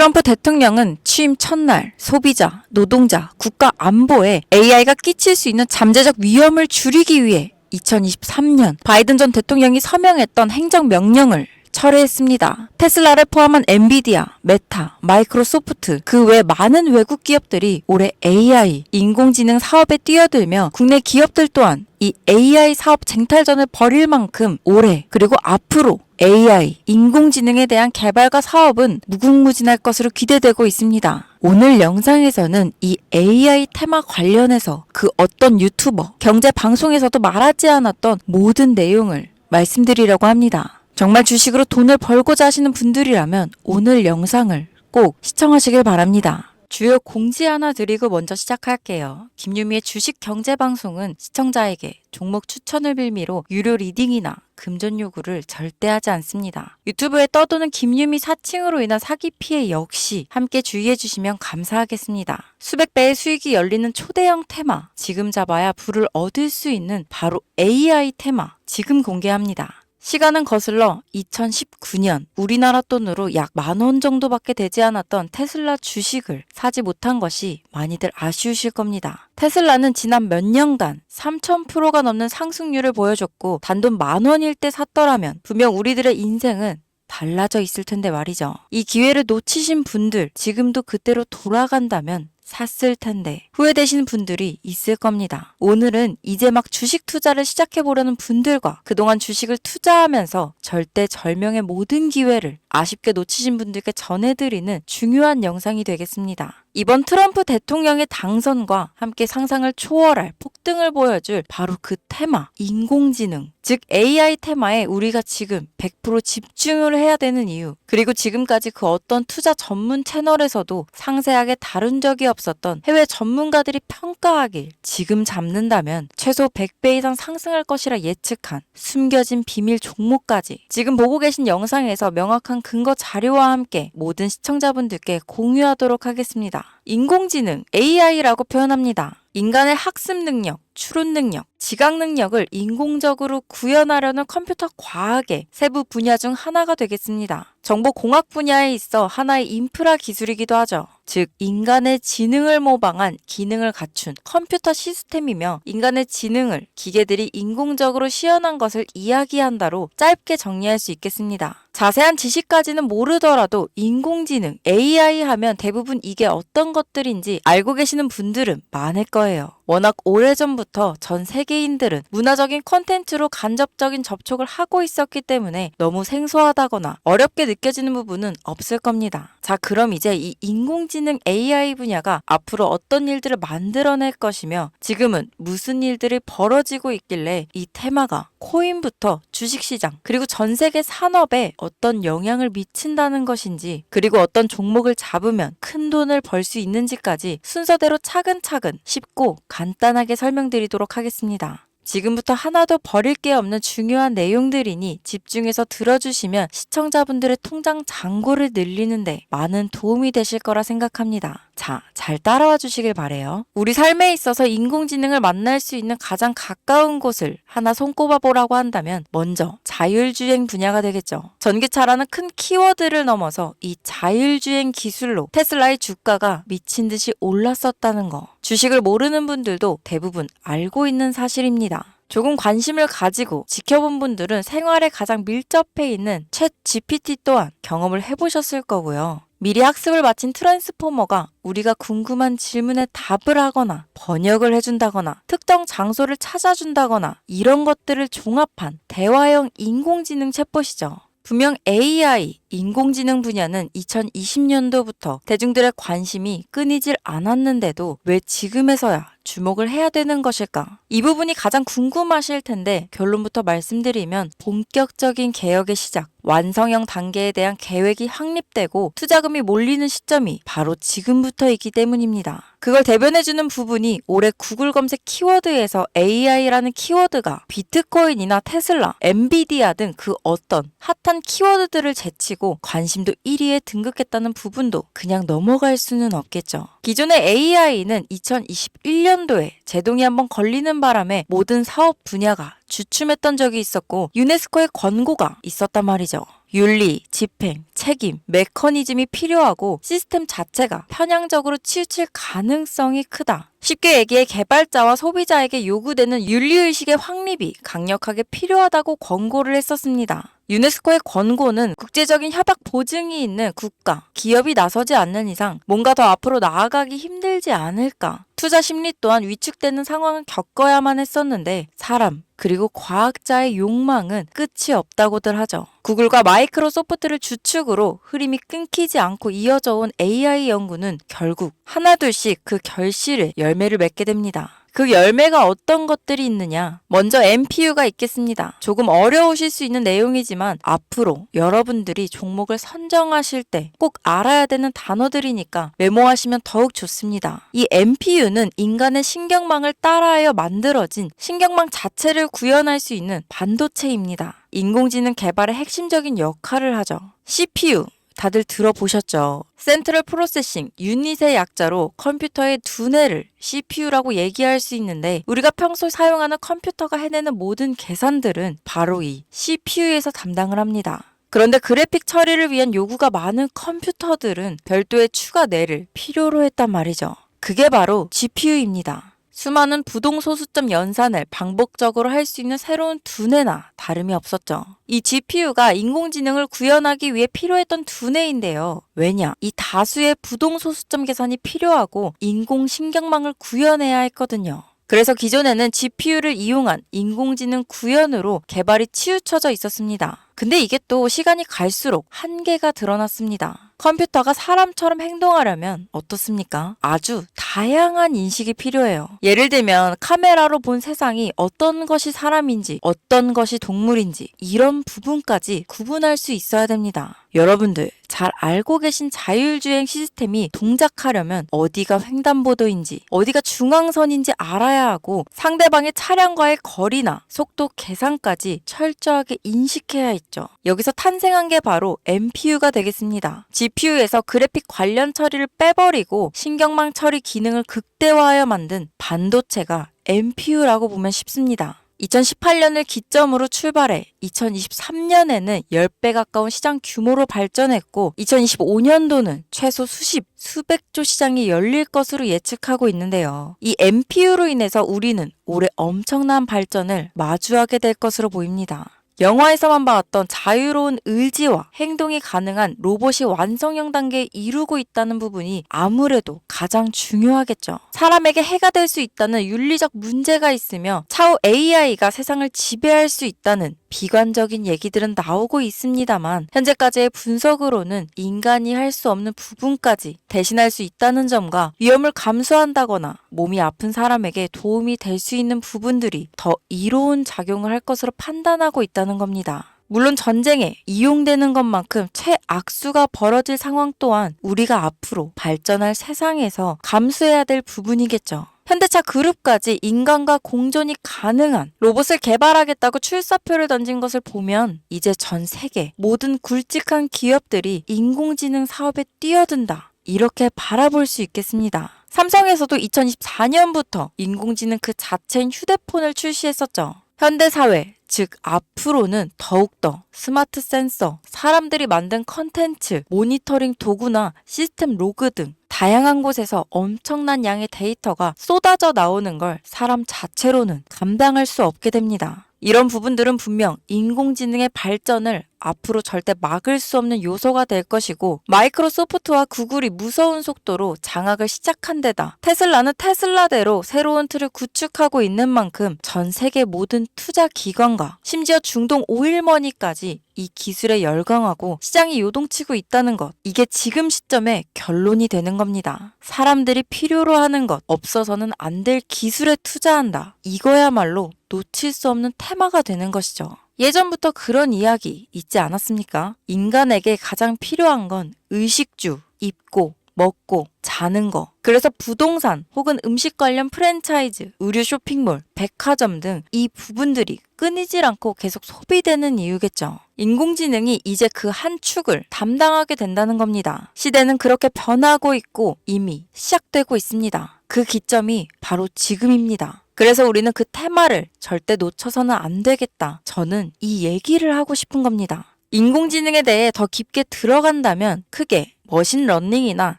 트럼프 대통령은 취임 첫날 소비자, 노동자, 국가 안보에 AI가 끼칠 수 있는 잠재적 위험을 줄이기 위해 2023년 바이든 전 대통령이 서명했던 행정명령을 철회했습니다. 테슬라를 포함한 엔비디아, 메타, 마이크로소프트, 그 외 많은 외국 기업들이 올해 AI, 인공지능 사업에 뛰어들며 국내 기업들 또한 이 AI 사업 쟁탈전을 벌일 만큼 올해 그리고 앞으로 AI, 인공지능에 대한 개발과 사업은 무궁무진할 것으로 기대되고 있습니다. 오늘 영상에서는 이 AI 테마 관련해서 그 어떤 유튜버, 경제 방송에서도 말하지 않았던 모든 내용을 말씀드리려고 합니다. 정말 주식으로 돈을 벌고자 하시는 분들이라면 오늘 영상을 꼭 시청하시길 바랍니다. 주요 공지 하나 드리고 먼저 시작할게요. 김유미의 주식 경제 방송은 시청자에게 종목 추천을 빌미로 유료 리딩이나 금전 요구를 절대 하지 않습니다. 유튜브에 떠도는 김유미 사칭으로 인한 사기 피해 역시 함께 주의해 주시면 감사하겠습니다. 수백 배의 수익이 열리는 초대형 테마, 지금 잡아야 부를 얻을 수 있는 바로 AI 테마, 지금 공개합니다. 시간은 거슬러 2019년 우리나라 돈으로 약 10,000원 정도밖에 되지 않았던 테슬라 주식을 사지 못한 것이 많이들 아쉬우실 겁니다. 테슬라는 지난 몇 년간 3000%가 넘는 상승률을 보여줬고 단돈 10,000원일 때 샀더라면 분명 우리들의 인생은 달라져 있을 텐데 말이죠. 이 기회를 놓치신 분들 지금도 그때로 돌아간다면 샀을 텐데 후회되시는 분들이 있을 겁니다. 오늘은 이제 막 주식 투자를 시작해보려는 분들과 그동안 주식을 투자하면서 절대절명의 모든 기회를 아쉽게 놓치신 분들께 전해드리는 중요한 영상이 되겠습니다. 이번 트럼프 대통령의 당선과 함께 상상을 초월할 폭등을 보여줄 바로 그 테마, 인공지능, 즉 AI 테마에 우리가 지금 100% 집중을 해야 되는 이유, 그리고 지금까지 그 어떤 투자 전문 채널에서도 상세하게 다룬 적이 없었던 해외 전문가들이 평가하길 지금 잡는다면 최소 100배 이상 상승할 것이라 예측한 숨겨진 비밀 종목까지 지금 보고 계신 영상에서 명확한 근거 자료와 함께 모든 시청자분들께 공유하도록 하겠습니다. 인공지능, AI라고 표현합니다. 인간의 학습 능력, 추론 능력, 지각 능력을 인공적으로 구현하려는 컴퓨터 과학의 세부 분야 중 하나가 되겠습니다. 정보공학 분야에 있어 하나의 인프라 기술이기도 하죠. 즉 인간의 지능을 모방한 기능을 갖춘 컴퓨터 시스템이며 인간의 지능을 기계들이 인공적으로 시연한 것을 이야기한다로 짧게 정리할 수 있겠습니다. 자세한 지식까지는 모르더라도 인공지능, AI 하면 대부분 이게 어떤 것들인지 알고 계시는 분들은 많을 거예요. 워낙 오래전부터 전 세계인들은 문화적인 콘텐츠로 간접적인 접촉을 하고 있었기 때문에 너무 생소하다거나 어렵게 느껴지는 부분은 없을 겁니다. 자, 그럼 이제 이 인공지능 AI 분야가 앞으로 어떤 일들을 만들어낼 것이며 지금은 무슨 일들이 벌어지고 있길래 이 테마가 코인부터 주식시장 그리고 전 세계 산업에 어떤 영향을 미친다는 것인지 그리고 어떤 종목을 잡으면 큰 돈을 벌 수 있는지까지 순서대로 차근차근 쉽고 간단하게 설명드리도록 하겠습니다. 지금부터 하나도 버릴 게 없는 중요한 내용들이니 집중해서 들어주시면 시청자분들의 통장 잔고를 늘리는데 많은 도움이 되실 거라 생각합니다. 자, 잘 따라와 주시길 바래요. 우리 삶에 있어서 인공지능을 만날 수 있는 가장 가까운 곳을 하나 손꼽아 보라고 한다면 먼저 자율주행 분야가 되겠죠. 전기차라는 큰 키워드를 넘어서 이 자율주행 기술로 테슬라의 주가가 미친 듯이 올랐었다는 거. 주식을 모르는 분들도 대부분 알고 있는 사실입니다. 조금 관심을 가지고 지켜본 분들은 생활에 가장 밀접해 있는 챗 GPT 또한 경험을 해보셨을 거고요. 미리 학습을 마친 트랜스포머가 우리가 궁금한 질문에 답을 하거나 번역을 해준다거나 특정 장소를 찾아준다거나 이런 것들을 종합한 대화형 인공지능 챗봇이죠. 분명 AI, 인공지능 분야는 2020년도부터 대중들의 관심이 끊이질 않았는데도 왜 지금에서야 주목을 해야 되는 것일까? 이 부분이 가장 궁금하실 텐데 결론부터 말씀드리면 본격적인 개혁의 시작, 완성형 단계에 대한 계획이 확립되고 투자금이 몰리는 시점이 바로 지금부터이기 때문입니다. 그걸 대변해주는 부분이 올해 구글 검색 키워드에서 AI라는 키워드가 비트코인이나 테슬라, 엔비디아 등 그 어떤 핫한 키워드들을 제치고 관심도 1위에 등극했다는 부분도 그냥 넘어갈 수는 없겠죠. 기존의 AI는 2021년 2007년도에 제동이 한번 걸리는 바람에 모든 사업 분야가 주춤했던 적이 있었고 유네스코의 권고가 있었단 말이죠. 윤리, 집행, 책임, 메커니즘이 필요하고 시스템 자체가 편향적으로 치우칠 가능성이 크다. 쉽게 얘기해 개발자와 소비자에게 요구되는 윤리의식의 확립이 강력하게 필요하다고 권고를 했었습니다. 유네스코의 권고는 국제적인 협약 보증이 있는 국가, 기업이 나서지 않는 이상 뭔가 더 앞으로 나아가기 힘들지 않을까. 투자 심리 또한 위축되는 상황을 겪어야만 했었는데 사람, 그리고 과학자의 욕망은 끝이 없다고들 하죠. 구글과 마이크로소프트를 주축으로 흐름이 끊기지 않고 이어져 온 AI 연구는 결국 하나둘씩 그 결실을 열매를 맺게 됩니다. 그 열매가 어떤 것들이 있느냐? 먼저 MPU가 있겠습니다. 조금 어려우실 수 있는 내용이지만 앞으로 여러분들이 종목을 선정하실 때 꼭 알아야 되는 단어들이니까 메모하시면 더욱 좋습니다. 이 MPU는 인간의 신경망을 따라하여 만들어진 신경망 자체를 구현할 수 있는 반도체입니다. 인공지능 개발의 핵심적인 역할을 하죠. CPU 다들 들어보셨죠? 센트럴 프로세싱 유닛의 약자로 컴퓨터의 두뇌를 CPU라고 얘기할 수 있는데 우리가 평소 사용하는 컴퓨터가 해내는 모든 계산들은 바로 이 CPU에서 담당을 합니다. 그런데 그래픽 처리를 위한 요구가 많은 컴퓨터들은 별도의 추가 뇌를 필요로 했단 말이죠. 그게 바로 GPU입니다. 수많은 부동소수점 연산을 반복적으로 할 수 있는 새로운 두뇌나 다름이 없었죠. 이 GPU가 인공지능을 구현하기 위해 필요했던 두뇌인데요. 왜냐? 이 다수의 부동소수점 계산이 필요하고 인공신경망을 구현해야 했거든요. 그래서 기존에는 GPU를 이용한 인공지능 구현으로 개발이 치우쳐져 있었습니다. 근데 이게 또 시간이 갈수록 한계가 드러났습니다. 컴퓨터가 사람처럼 행동하려면 어떻습니까? 아주 다양한 인식이 필요해요. 예를 들면 카메라로 본 세상이 어떤 것이 사람인지 어떤 것이 동물인지 이런 부분까지 구분할 수 있어야 됩니다. 여러분들 잘 알고 계신 자율주행 시스템이 동작하려면 어디가 횡단보도인지 어디가 중앙선인지 알아야 하고 상대방의 차량과의 거리나 속도 계산까지 철저하게 인식해야 있죠. 여기서 탄생한 게 바로 MPU가 되겠습니다. GPU에서 그래픽 관련 처리를 빼버리고 신경망 처리 기능을 극대화하여 만든 반도체가 MPU라고 보면 쉽습니다. 2018년을 기점으로 출발해 2023년에는 10배 가까운 시장 규모로 발전했고 2025년도는 최소 수백조 시장이 열릴 것으로 예측하고 있는데요. 이 MPU로 인해서 우리는 올해 엄청난 발전을 마주하게 될 것으로 보입니다. 영화에서만 봤던 자유로운 의지와 행동이 가능한 로봇이 완성형 단계에 이루고 있다는 부분이 아무래도 가장 중요하겠죠. 사람에게 해가 될 수 있다는 윤리적 문제가 있으며 차후 AI가 세상을 지배할 수 있다는 비관적인 얘기들은 나오고 있습니다만 현재까지의 분석으로는 인간이 할 수 없는 부분까지 대신할 수 있다는 점과 위험을 감수한다거나 몸이 아픈 사람에게 도움이 될 수 있는 부분들이 더 이로운 작용을 할 것으로 판단하고 있다는 겁니다. 물론 전쟁에 이용되는 것만큼 최악수가 벌어질 상황 또한 우리가 앞으로 발전할 세상에서 감수해야 될 부분이겠죠. 현대차 그룹까지 인간과 공존이 가능한 로봇을 개발하겠다고 출사표를 던진 것을 보면 이제 전 세계 모든 굵직한 기업들이 인공지능 사업에 뛰어든다. 이렇게 바라볼 수 있겠습니다. 삼성에서도 2024년부터 인공지능 그 자체인 휴대폰을 출시했었죠. 현대사회, 즉 앞으로는 더욱더 스마트 센서, 사람들이 만든 컨텐츠, 모니터링 도구나 시스템 로그 등 다양한 곳에서 엄청난 양의 데이터가 쏟아져 나오는 걸 사람 자체로는 감당할 수 없게 됩니다. 이런 부분들은 분명 인공지능의 발전을 앞으로 절대 막을 수 없는 요소가 될 것이고 마이크로소프트와 구글이 무서운 속도로 장악을 시작한 데다 테슬라는 테슬라대로 새로운 틀을 구축하고 있는 만큼 전 세계 모든 투자 기관과 심지어 중동 오일머니까지 이 기술에 열광하고 시장이 요동치고 있다는 것, 이게 지금 시점에 결론이 되는 겁니다. 사람들이 필요로 하는 것, 없어서는 안 될 기술에 투자한다. 이거야말로 놓칠 수 없는 테마가 되는 것이죠. 예전부터 그런 이야기 있지 않았습니까? 인간에게 가장 필요한 건 의식주, 입고, 먹고, 자는 거. 그래서 부동산 혹은 음식 관련 프랜차이즈, 의류 쇼핑몰, 백화점 등 이 부분들이 끊이질 않고 계속 소비되는 이유겠죠. 인공지능이 이제 그 한 축을 담당하게 된다는 겁니다. 시대는 그렇게 변하고 있고 이미 시작되고 있습니다. 그 기점이 바로 지금입니다. 그래서 우리는 그 테마를 절대 놓쳐서는 안 되겠다. 저는 이 얘기를 하고 싶은 겁니다. 인공지능에 대해 더 깊게 들어간다면 크게 머신러닝이나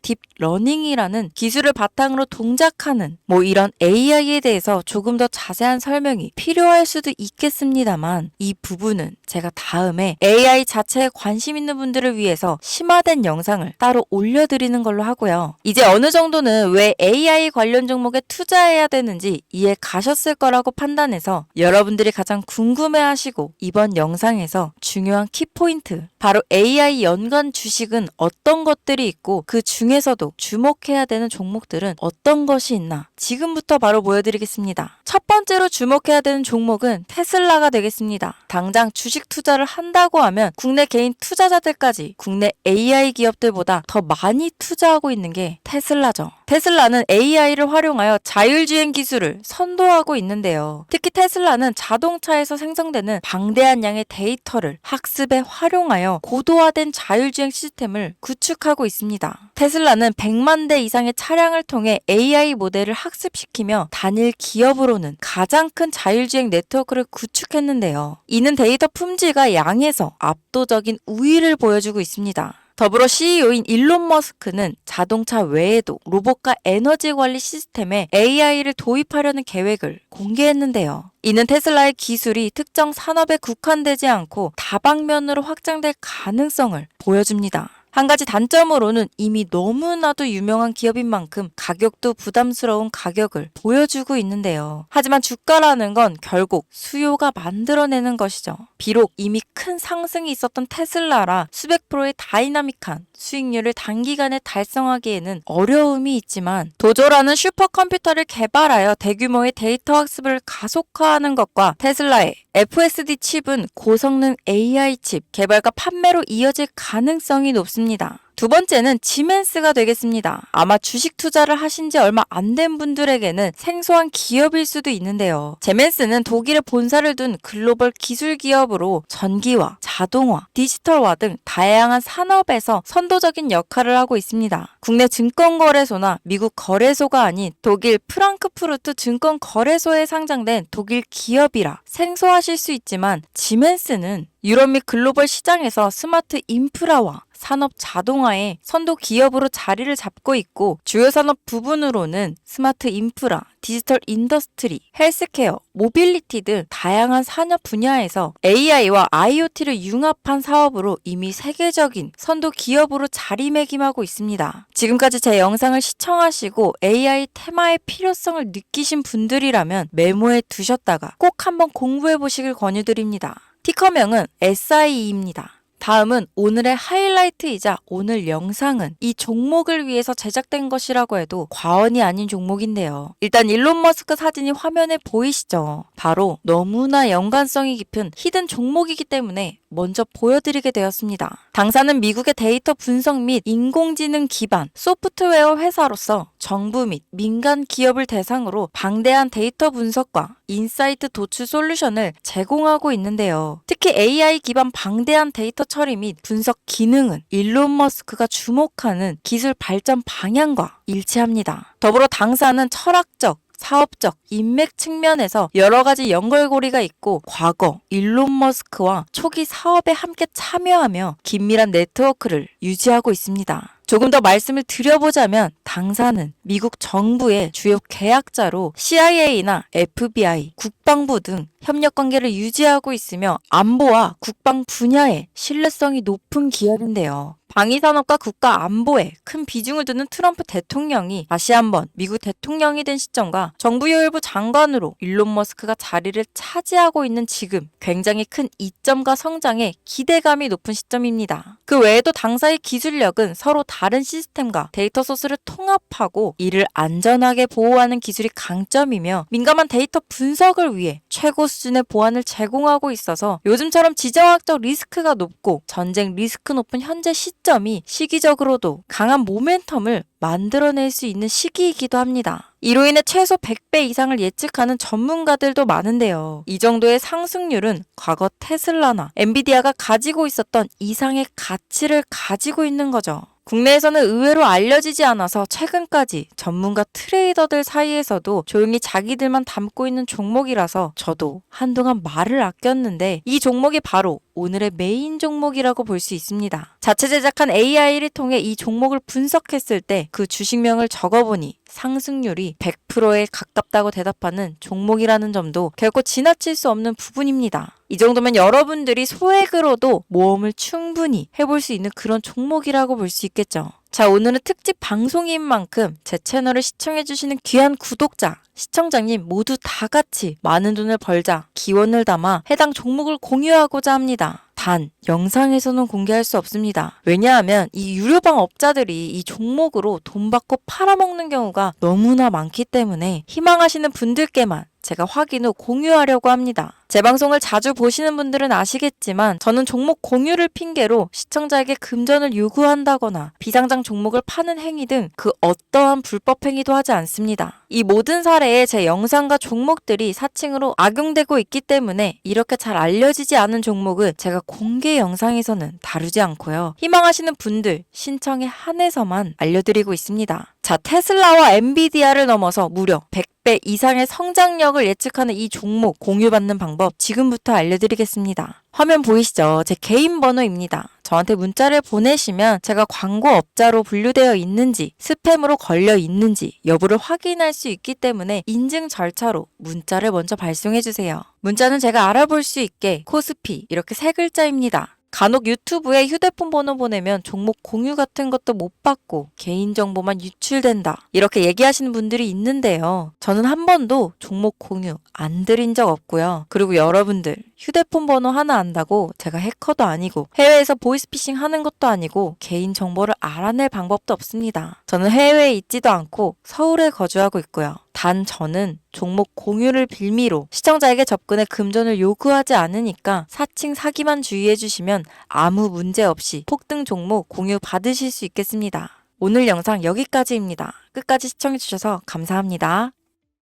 딥러닝이라는 기술을 바탕으로 동작하는 이런 AI에 대해서 조금 더 자세한 설명이 필요할 수도 있겠습니다만 이 부분은 제가 다음에 AI 자체에 관심 있는 분들을 위해서 심화된 영상을 따로 올려드리는 걸로 하고요. 이제 어느 정도는 왜 AI 관련 종목에 투자해야 되는지 이해 가셨을 거라고 판단해서 여러분들이 가장 궁금해하시고 이번 영상에서 중요한 키포인트 바로 AI 연관 주식은 어떤 것들이 있고 그 중에서도 주목해야 되는 종목들은 어떤 것이 있나 지금부터 바로 보여드리겠습니다. 첫 번째로 주목해야 되는 종목은 테슬라가 되겠습니다. 당장 주식 투자를 한다고 하면 국내 개인 투자자들까지 국내 AI 기업들보다 더 많이 투자하고 있는 게 테슬라죠. 테슬라는 AI를 활용하여 자율주행 기술을 선도하고 있는데요. 특히 테슬라는 자동차에서 생성되는 방대한 양의 데이터를 학습에 활용하여 고도화된 자율주행 시스템을 구축하고 있습니다. 테슬라는 100만 대 이상의 차량을 통해 AI 모델을 학습시키며 단일 기업으로는 가장 큰 자율주행 네트워크를 구축했는데요. 이는 데이터 품질과 양에서 압도적인 우위를 보여주고 있습니다. 더불어 CEO인 일론 머스크는 자동차 외에도 로봇과 에너지 관리 시스템에 AI를 도입하려는 계획을 공개했는데요. 이는 테슬라의 기술이 특정 산업에 국한되지 않고 다방면으로 확장될 가능성을 보여줍니다. 한 가지 단점으로는 이미 너무나도 유명한 기업인 만큼 가격도 부담스러운 가격을 보여주고 있는데요. 하지만 주가라는 건 결국 수요가 만들어내는 것이죠. 비록 이미 큰 상승이 있었던 테슬라라 수백 프로의 다이나믹한 수익률을 단기간에 달성하기에는 어려움이 있지만 도조라는 슈퍼컴퓨터를 개발하여 대규모의 데이터 학습을 가속화하는 것과 테슬라의 FSD 칩은 고성능 AI 칩 개발과 판매로 이어질 가능성이 높습니다. 두 번째는 지멘스가 되겠습니다. 아마 주식 투자를 하신 지 얼마 안 된 분들에게는 생소한 기업일 수도 있는데요. 지멘스는 독일에 본사를 둔 글로벌 기술 기업으로 전기화, 자동화, 디지털화 등 다양한 산업에서 선도적인 역할을 하고 있습니다. 국내 증권거래소나 미국 거래소가 아닌 독일 프랑크푸르트 증권거래소에 상장된 독일 기업이라 생소하실 수 있지만 지멘스는 유럽 및 글로벌 시장에서 스마트 인프라와 산업 자동화의 선도 기업으로 자리를 잡고 있고 주요 산업 부분으로는 스마트 인프라, 디지털 인더스트리, 헬스케어, 모빌리티 등 다양한 산업 분야에서 AI와 IoT를 융합한 사업으로 이미 세계적인 선도 기업으로 자리매김하고 있습니다. 지금까지 제 영상을 시청하시고 AI 테마의 필요성을 느끼신 분들이라면 메모해 두셨다가 꼭 한번 공부해 보시길 권유드립니다. 티커명은 SIE입니다. 다음은 오늘의 하이라이트이자 오늘 영상은 이 종목을 위해서 제작된 것이라고 해도 과언이 아닌 종목인데요. 일단 일론 머스크 사진이 화면에 보이시죠? 바로 너무나 연관성이 깊은 히든 종목이기 때문에 먼저 보여드리게 되었습니다. 당사는 미국의 데이터 분석 및 인공지능 기반 소프트웨어 회사로서 정부 및 민간 기업을 대상으로 방대한 데이터 분석과 인사이트 도출 솔루션을 제공하고 있는데요. 특히 AI 기반 방대한 데이터 처리 및 분석 기능은 일론 머스크가 주목하는 기술 발전 방향과 일치합니다. 더불어 당사는 철학적, 사업적, 인맥 측면에서 여러 가지 연결고리가 있고 과거 일론 머스크와 초기 사업에 함께 참여하며 긴밀한 네트워크를 유지하고 있습니다. 조금 더 말씀을 드려보자면 당사는 미국 정부의 주요 계약자로 CIA나 FBI, 국방부 등 협력 관계를 유지하고 있으며 안보와 국방 분야에 신뢰성이 높은 기업인데요. 방위산업과 국가 안보에 큰 비중을 두는 트럼프 대통령이 다시 한번 미국 대통령이 된 시점과 정부요일부 장관으로 일론 머스크가 자리를 차지하고 있는 지금 굉장히 큰 이점과 성장에 기대감이 높은 시점입니다. 그 외에도 당사의 기술력은 서로 다른 시스템과 데이터 소스를 통합하고 이를 안전하게 보호하는 기술이 강점이며 민감한 데이터 분석을 위해 최고 수준의 보안을 제공하고 있어서 요즘처럼 지정학적 리스크가 높고 전쟁 리스크 높은 현재 시점이 시기적으로도 강한 모멘텀을 만들어낼 수 있는 시기이기도 합니다. 이로 인해 최소 100배 이상을 예측하는 전문가들도 많은데요. 이 정도의 상승률은 과거 테슬라나 엔비디아가 가지고 있었던 이상의 가치를 가지고 있는 거죠. 국내에서는 의외로 알려지지 않아서 최근까지 전문가 트레이더들 사이에서도 조용히 자기들만 담고 있는 종목이라서 저도 한동안 말을 아꼈는데 이 종목이 바로 오늘의 메인 종목이라고 볼 수 있습니다. 자체 제작한 AI를 통해 이 종목을 분석했을 때 그 주식명을 적어보니 상승률이 100%에 가깝다고 대답하는 종목이라는 점도 결코 지나칠 수 없는 부분입니다. 이 정도면 여러분들이 소액으로도 모험을 충분히 해볼 수 있는 그런 종목이라고 볼 수 있겠죠. 자, 오늘은 특집 방송인 만큼 제 채널을 시청해주시는 귀한 구독자, 시청자님 모두 다 같이 많은 돈을 벌자 기원을 담아 해당 종목을 공유하고자 합니다. 단, 영상에서는 공개할 수 없습니다. 왜냐하면 이 유료방 업자들이 이 종목으로 돈 받고 팔아먹는 경우가 너무나 많기 때문에 희망하시는 분들께만 제가 확인 후 공유하려고 합니다. 제 방송을 자주 보시는 분들은 아시겠지만 저는 종목 공유를 핑계로 시청자에게 금전을 요구한다거나 비상장 종목을 파는 행위 등 그 어떠한 불법 행위도 하지 않습니다. 이 모든 사례에 제 영상과 종목들이 사칭으로 악용되고 있기 때문에 이렇게 잘 알려지지 않은 종목은 제가 공개 영상에서는 다루지 않고요. 희망하시는 분들 신청에 한해서만 알려드리고 있습니다. 자, 테슬라와 엔비디아를 넘어서 무려 100배 이상의 성장력을 예측하는 이 종목 공유받는 방법 지금부터 알려드리겠습니다. 화면 보이시죠? 제 개인 번호입니다. 저한테 문자를 보내시면 제가 광고업자로 분류되어 있는지 스팸으로 걸려 있는지 여부를 확인할 수 있기 때문에 인증 절차로 문자를 먼저 발송해주세요. 문자는 제가 알아볼 수 있게 코스피 이렇게 세 글자입니다. 간혹 유튜브에 휴대폰 번호 보내면 종목 공유 같은 것도 못 받고 개인정보만 유출된다 이렇게 얘기하시는 분들이 있는데요. 저는 한 번도 종목 공유 안 드린 적 없고요. 그리고 여러분들 휴대폰 번호 하나 안다고 제가 해커도 아니고 해외에서 보이스피싱 하는 것도 아니고 개인정보를 알아낼 방법도 없습니다. 저는 해외에 있지도 않고 서울에 거주하고 있고요. 단 저는 종목 공유를 빌미로 시청자에게 접근해 금전을 요구하지 않으니까 사칭 사기만 주의해 주시면 아무 문제 없이 폭등 종목 공유 받으실 수 있겠습니다. 오늘 영상 여기까지입니다. 끝까지 시청해 주셔서 감사합니다.